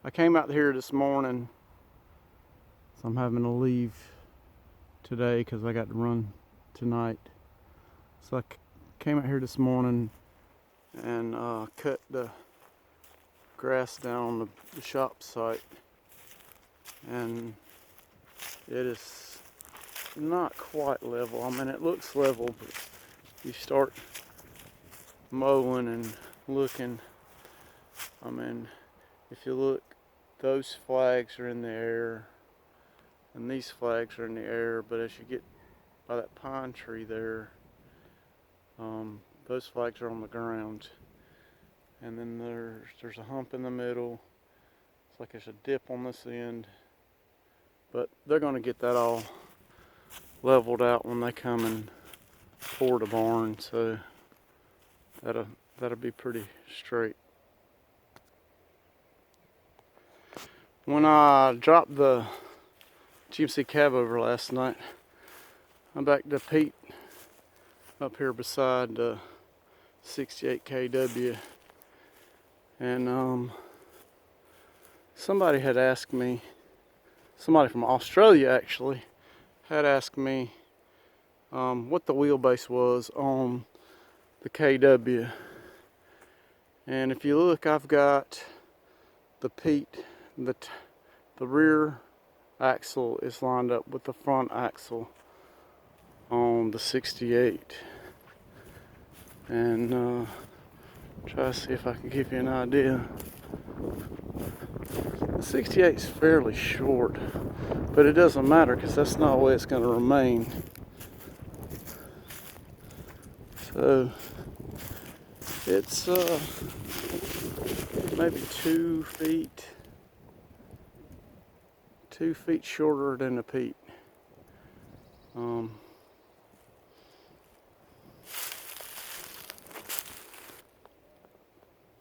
I came out here this morning, so I'm having to leave today because I got to run tonight. So I came out here this morning and cut the grass down on the shop site, and it is not quite level. I mean, it looks level, but you start mowing and looking. I mean, if you look, those flags are in the air and these flags are in the air, but as you get by that pine tree there, those flags are on the ground, and then there's a hump in the middle. It's like there's a dip on this end, but they're going to get that all leveled out when they come and pour the barn, so that'll be pretty straight. When I dropped the GMC cab over last night, I backed to Pete up here beside the 68 kW, and somebody had asked me, somebody from Australia actually, had asked me what the wheelbase was on the KW. And if you look, I've got the Pete, the rear axle is lined up with the front axle on the 68. And try to see if I can give you an idea. The 68 is fairly short, but it doesn't matter because that's not the way it's going to remain. So it's maybe 2 feet shorter than the Pete.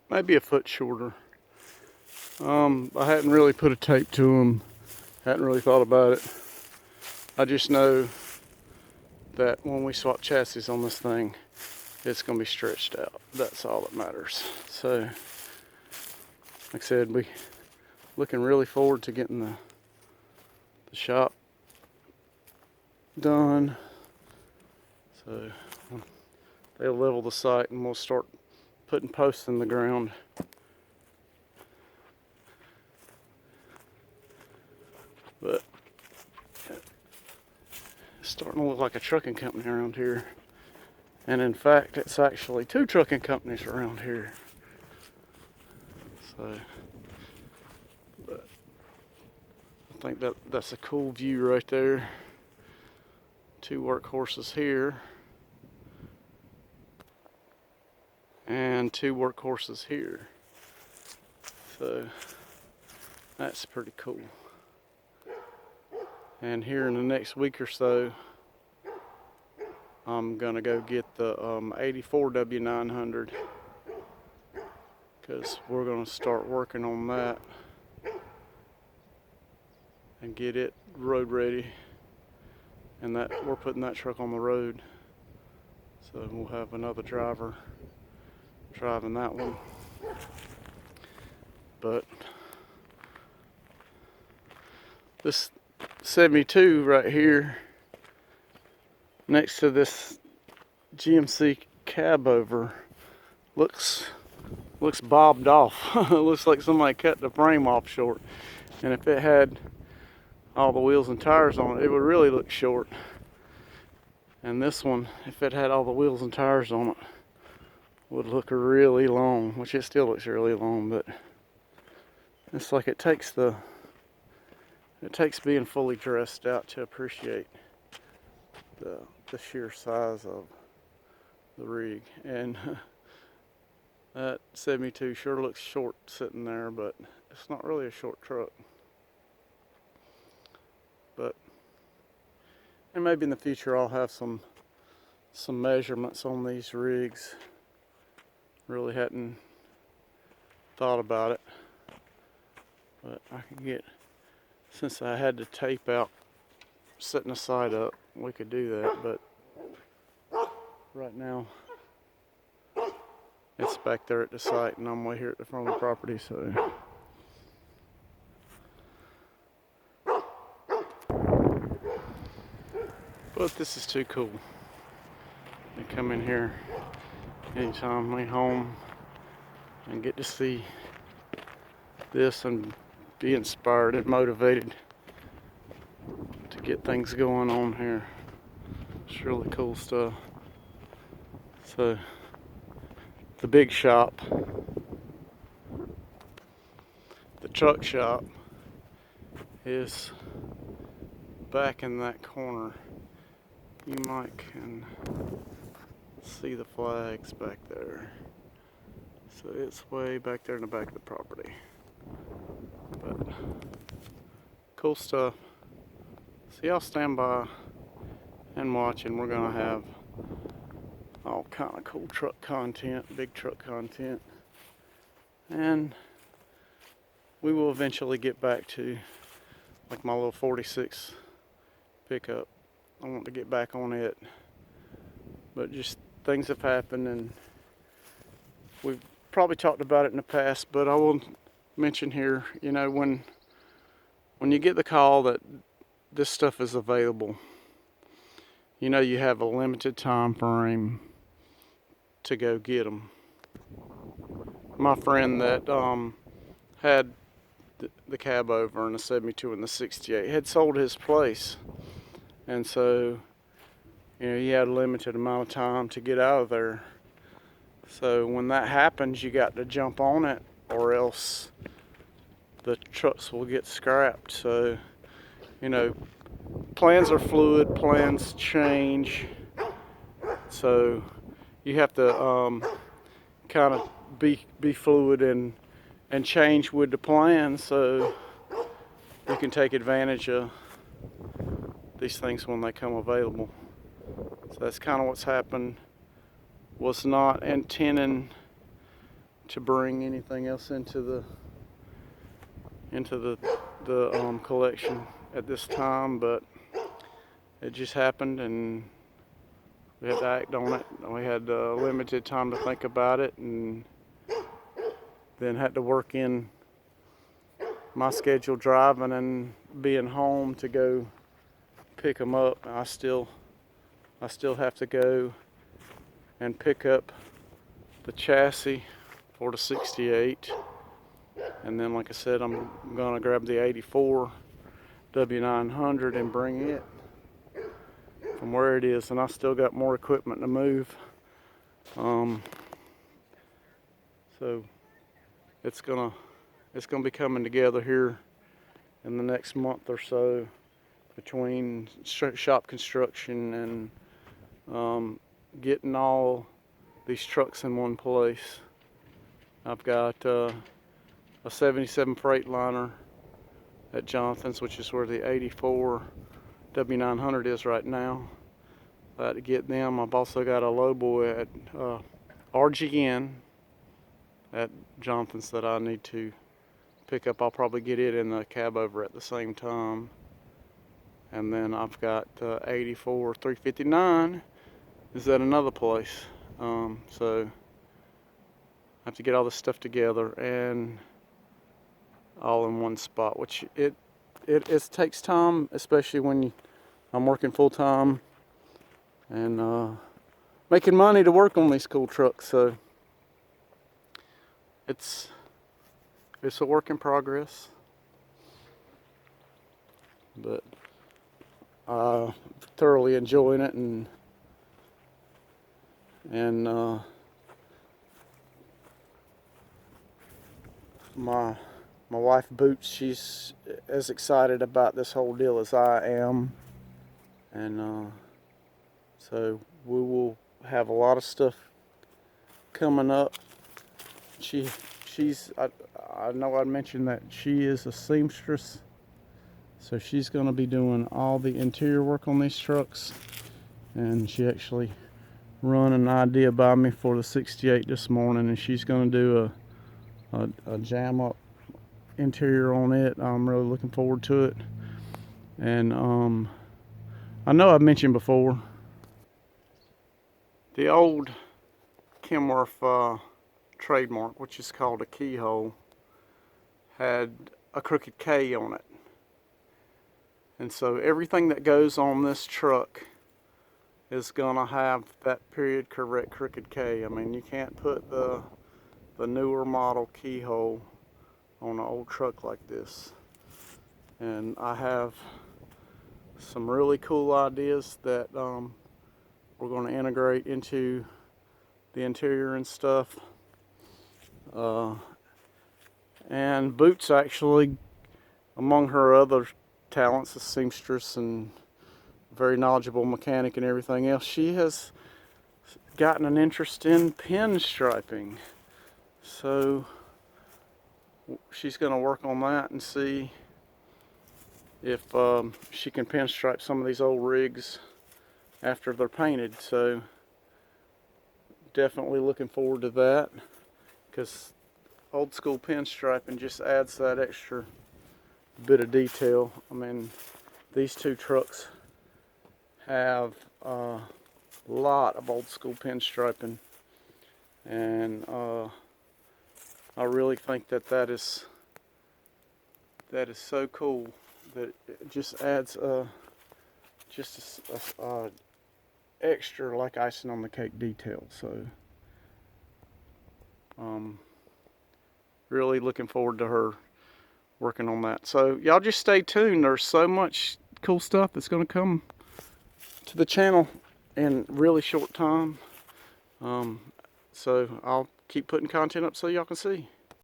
Maybe a foot shorter. I hadn't really put a tape to them. Hadn't really thought about it. I just know that when we swap chassis on this thing, it's going to be stretched out. That's all that matters. So, like I said, we looking really forward to getting the shop done. So they'll level the site and we'll start putting posts in the ground. But it's starting to look like a trucking company around here. And in fact, it's actually 2 trucking companies around here. So, but I think that's a cool view right there. 2 workhorses here. And 2 workhorses here. So, that's pretty cool. And here in the next week or so, I'm gonna go get the 84 W900 because we're gonna start working on that and get it road ready. And that we're putting that truck on the road, so we'll have another driver driving that one. But this 72 right here next to this GMC cab over looks bobbed off. It looks like somebody cut the frame off short, and if it had all the wheels and tires on it, it would really look short. And this one, if it had all the wheels and tires on it, would look really long, which it still looks really long, but it's like it takes being fully dressed out to appreciate the sheer size of the rig. And that 72 sure looks short sitting there, but it's not really a short truck. But, and maybe in the future I'll have some measurements on these rigs. Really hadn't thought about it, but I can get, since I had the tape out setting the site up, we could do that. But right now it's back there at the site and I'm way here at the front of the property, so But this is too cool. I come in here anytime I'm home and get to see this and be inspired and motivated to get things going on here. It's really cool stuff. So the big shop, the truck shop, is back in that corner. You might can see the flags back there. So it's way back there in the back of the property. But cool stuff. So y'all stand by and watch, and we're gonna have all kind of cool truck content, big truck content, and we will eventually get back to like my little 46 pickup. I want to get back on it, but just things have happened, and we've probably talked about it in the past, but I will mention here, you know, when you get the call that this stuff is available, you know, you have a limited time frame to go get them. My friend that had the cab over in the 72 and the 68 had sold his place, and so, you know, he had a limited amount of time to get out of there. So when that happens, you got to jump on it, or else the trucks will get scrapped. So, you know, plans are fluid, plans change, so you have to kind of be fluid and change with the plan, so you can take advantage of these things when they come available. So that's kind of what's happened. Was not intending to bring anything else into the collection at this time, but it just happened, and we had to act on it. We had limited time to think about it, and then had to work in my schedule driving and being home to go pick them up. I still have to go and pick up the chassis for the 68, and then, like I said, I'm gonna grab the 84 W900 and bring it from where it is, and I still got more equipment to move. So it's gonna be coming together here in the next month or so, between shop construction and getting all these trucks in one place. I've got a 77 Freightliner at Jonathan's, which is where the 84 W900 is right now. I had to get them. I've also got a lowboy at RGN at Jonathan's that I need to pick up. I'll probably get it in the cab over at the same time. And then I've got 84 359 is at another place. So I have to get all this stuff together and all in one spot, which it takes time, especially when I'm working full time and making money to work on these cool trucks. So it's a work in progress, but thoroughly enjoying it, and my wife Boots, she's as excited about this whole deal as I am, and so we will have a lot of stuff coming up. I know I mentioned that she is a seamstress, so she's going to be doing all the interior work on these trucks, and she actually run an idea by me for the 68 this morning, and she's going to do a jam up interior on it. I'm really looking forward to it. And I know I've mentioned before, the old Kenworth trademark, which is called a keyhole, had a crooked K on it, and so everything that goes on this truck is gonna have that period correct crooked K. I mean, you can't put the newer model keyhole on an old truck like this. And I have some really cool ideas that we're going to integrate into the interior and stuff. And Boots, actually, among her other talents, a seamstress and very knowledgeable mechanic and everything else, she has gotten an interest in pinstriping. So she's going to work on that and see if she can pinstripe some of these old rigs after they're painted. So definitely looking forward to that, because old school pinstriping just adds that extra bit of detail. I mean, these two trucks have a lot of old school pinstriping, and I really think that is so cool that it just adds just a extra, like icing on the cake detail. So really looking forward to her working on that. So y'all just stay tuned. There's so much cool stuff that's going to come to the channel in really short time. So I'll keep putting content up so y'all can see.